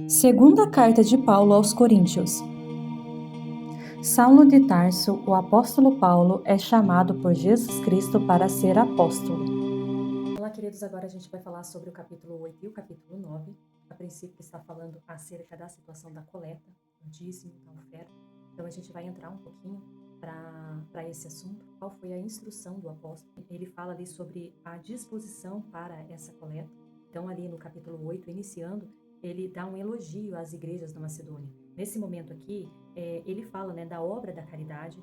Segunda carta de Paulo aos Coríntios. Saulo de Tarso, o apóstolo Paulo, é chamado por Jesus Cristo para ser apóstolo. Olá, queridos, agora a gente vai falar sobre o capítulo 8 e o capítulo 9. A princípio está falando acerca da situação da coleta, do dízimo, da oferta. Então a gente vai entrar um pouquinho para esse assunto. Qual foi a instrução do apóstolo? Ele fala ali sobre a disposição para essa coleta. Então ali no capítulo 8, iniciando, ele dá um elogio às igrejas da Macedônia. Nesse momento aqui, ele fala da obra da caridade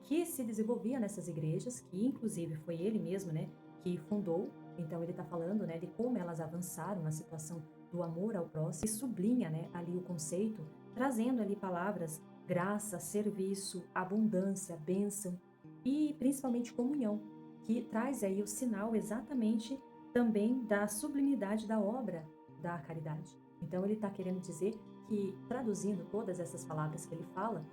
que se desenvolvia nessas igrejas, que inclusive foi ele mesmo, que fundou. Então ele está falando, de como elas avançaram na situação do amor ao próximo, e sublinha, ali o conceito, trazendo ali palavras graça, serviço, abundância, bênção e principalmente comunhão, que traz aí o sinal exatamente também da sublimidade da obra da caridade. Então ele está querendo dizer que, traduzindo todas essas palavras que ele fala,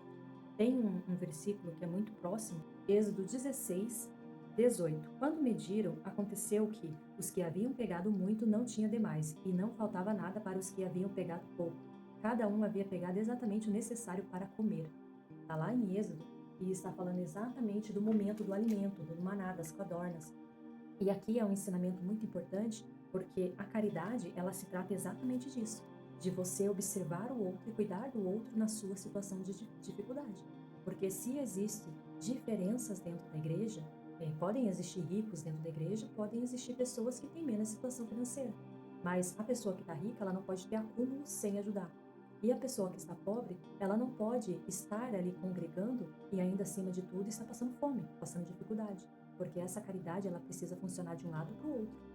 tem um versículo que é muito próximo, Êxodo 16, 18. Quando mediram, aconteceu que os que haviam pegado muito não tinha demais, e não faltava nada para os que haviam pegado pouco. Cada um havia pegado exatamente o necessário para comer. Está lá em Êxodo, e está falando exatamente do momento do alimento, do maná, das codornas. E aqui é um ensinamento muito importante, porque a caridade, ela se trata exatamente disso, de você observar o outro e cuidar do outro na sua situação de dificuldade. Porque se existem diferenças dentro da igreja, podem existir ricos dentro da igreja, podem existir pessoas que têm menos situação financeira. Mas a pessoa que está rica, ela não pode ter acúmulo sem ajudar. E a pessoa que está pobre, ela não pode estar ali congregando e ainda acima de tudo está passando fome, passando dificuldade. Porque essa caridade, ela precisa funcionar de um lado para o outro,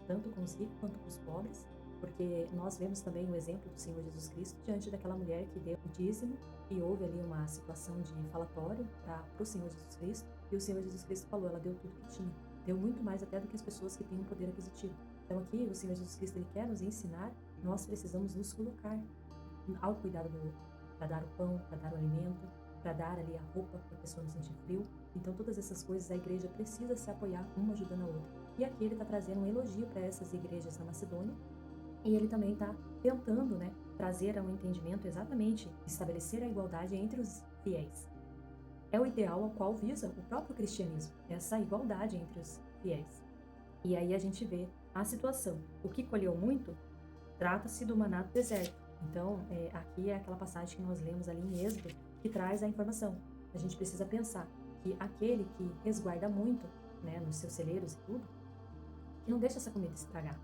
Tanto com os ricos quanto com os pobres, porque nós vemos também o exemplo do Senhor Jesus Cristo diante daquela mulher que deu o dízimo e houve ali uma situação de falatório para o Senhor Jesus Cristo, e o Senhor Jesus Cristo falou, ela deu tudo que tinha, deu muito mais até do que as pessoas que têm um poder aquisitivo. Então aqui o Senhor Jesus Cristo, ele quer nos ensinar, nós precisamos nos colocar ao cuidado do outro, para dar o pão, para dar o alimento, para dar ali a roupa para a pessoa não sentir frio. Então todas essas coisas a igreja precisa se apoiar uma ajudando a outra. E aqui ele está trazendo um elogio para essas igrejas da Macedônia, e ele também está tentando, trazer ao entendimento exatamente, estabelecer a igualdade entre os fiéis. É o ideal ao qual visa o próprio cristianismo, essa igualdade entre os fiéis. E aí a gente vê a situação. O que colheu muito, trata-se do maná do deserto. Então, aqui é aquela passagem que nós lemos ali em Êxodo, que traz a informação. A gente precisa pensar que aquele que resguarda muito, nos seus celeiros e tudo, que não deixa essa comida estragar,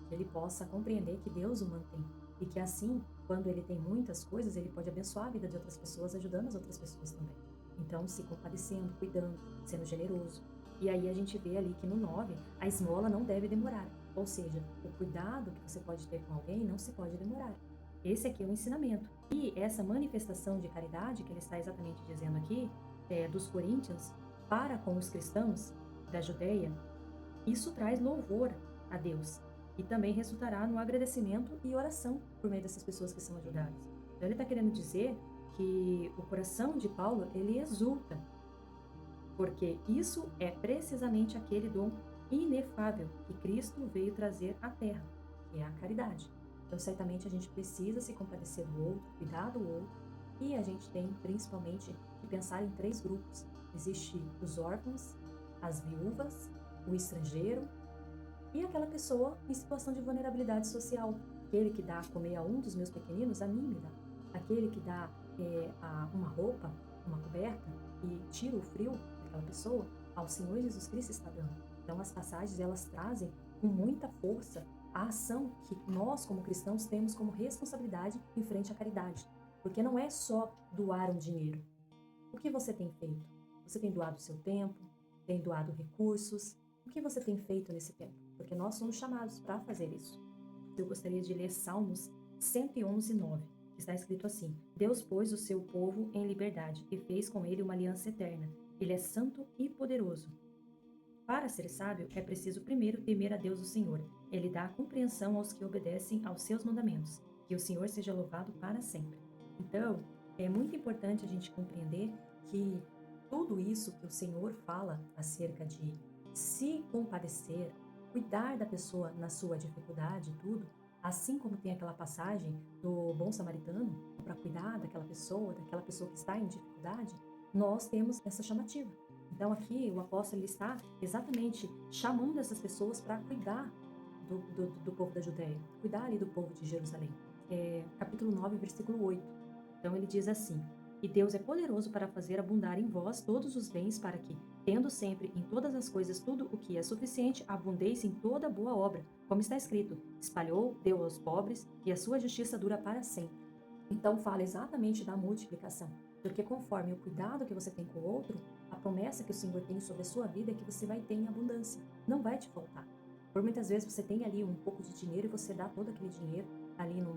que ele possa compreender que Deus o mantém e que assim, quando ele tem muitas coisas, ele pode abençoar a vida de outras pessoas, ajudando as outras pessoas também. Então, se compadecendo, cuidando, sendo generoso. E aí a gente vê ali que no 9, a esmola não deve demorar. Ou seja, o cuidado que você pode ter com alguém não se pode demorar. Esse aqui é o ensinamento. E essa manifestação de caridade, que ele está exatamente dizendo aqui, dos coríntios, para com os cristãos da Judeia, isso traz louvor a Deus e também resultará no agradecimento e oração por meio dessas pessoas que são ajudadas. Então ele está querendo dizer que o coração de Paulo, ele exulta, porque isso é precisamente aquele dom inefável que Cristo veio trazer à terra, que é a caridade. Então certamente a gente precisa se compadecer do outro, cuidar do outro, e a gente tem principalmente que pensar em 3 grupos. Existe os órfãos, as viúvas, o estrangeiro e aquela pessoa em situação de vulnerabilidade social. Aquele que dá a comer a um dos meus pequeninos, a mim me dá. Aquele que dá uma roupa, uma coberta e tira o frio daquela pessoa, ao Senhor Jesus Cristo está dando. Então as passagens, elas trazem com muita força a ação que nós como cristãos temos como responsabilidade em frente à caridade. Porque não é só doar um dinheiro. O que você tem feito? Você tem doado o seu tempo? Tem doado recursos? O que você tem feito nesse tempo? Porque nós somos chamados para fazer isso. Eu gostaria de ler Salmos 111, 9, que está escrito assim: Deus pôs o seu povo em liberdade e fez com ele uma aliança eterna. Ele é santo e poderoso. Para ser sábio, é preciso primeiro temer a Deus o Senhor. Ele dá compreensão aos que obedecem aos seus mandamentos. Que o Senhor seja louvado para sempre. Então, é muito importante a gente compreender que tudo isso que o Senhor fala acerca de se compadecer, cuidar da pessoa na sua dificuldade, tudo, Assim como tem aquela passagem do bom samaritano, para cuidar daquela pessoa que está em dificuldade, nós temos essa chamativa. Então aqui o apóstolo ele está exatamente chamando essas pessoas para cuidar do povo da Judéia, cuidar ali do povo de Jerusalém. Capítulo 9, versículo 8. Então ele diz assim: E Deus é poderoso para fazer abundar em vós todos os bens, para que, tendo sempre em todas as coisas tudo o que é suficiente, abundeis em toda boa obra, como está escrito: espalhou, deu aos pobres, e a sua justiça dura para sempre. Então fala exatamente da multiplicação, porque conforme o cuidado que você tem com o outro, a promessa que o Senhor tem sobre a sua vida é que você vai ter em abundância, não vai te faltar. Por muitas vezes você tem ali um pouco de dinheiro e você dá todo aquele dinheiro ali no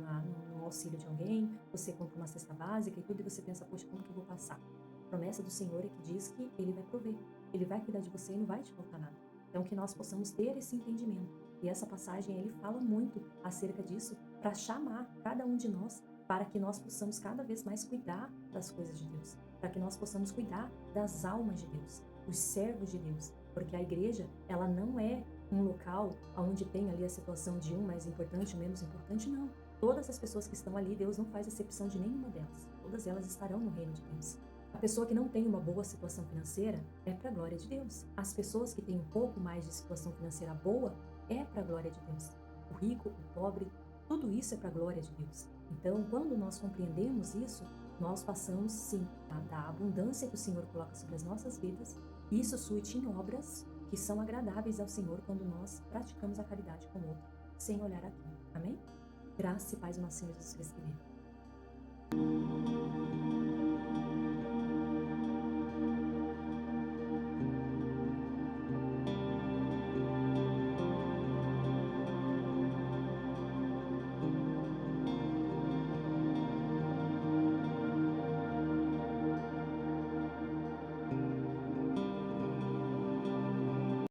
auxílio de alguém, você compra uma cesta básica e tudo, e você pensa, poxa, como que eu vou passar? A promessa do Senhor é que diz que Ele vai prover, Ele vai cuidar de você e não vai te faltar nada. Então que nós possamos ter esse entendimento. E essa passagem, ele fala muito acerca disso, para chamar cada um de nós, para que nós possamos cada vez mais cuidar das coisas de Deus, para que nós possamos cuidar das almas de Deus, os servos de Deus, porque a igreja, ela não é um local onde tem ali a situação de um mais importante, menos importante, não. Todas as pessoas que estão ali, Deus não faz exceção de nenhuma delas. Todas elas estarão no reino de Deus. A pessoa que não tem uma boa situação financeira é para a glória de Deus. As pessoas que têm um pouco mais de situação financeira boa é para a glória de Deus. O rico, o pobre, tudo isso é para a glória de Deus. Então, quando nós compreendemos isso, nós passamos sim da abundância que o Senhor coloca sobre as nossas vidas, e isso surte em obras que são agradáveis ao Senhor quando nós praticamos a caridade com o outro, sem olhar a quem. Amém? Graça e paz do nosso Senhor Jesus Cristo.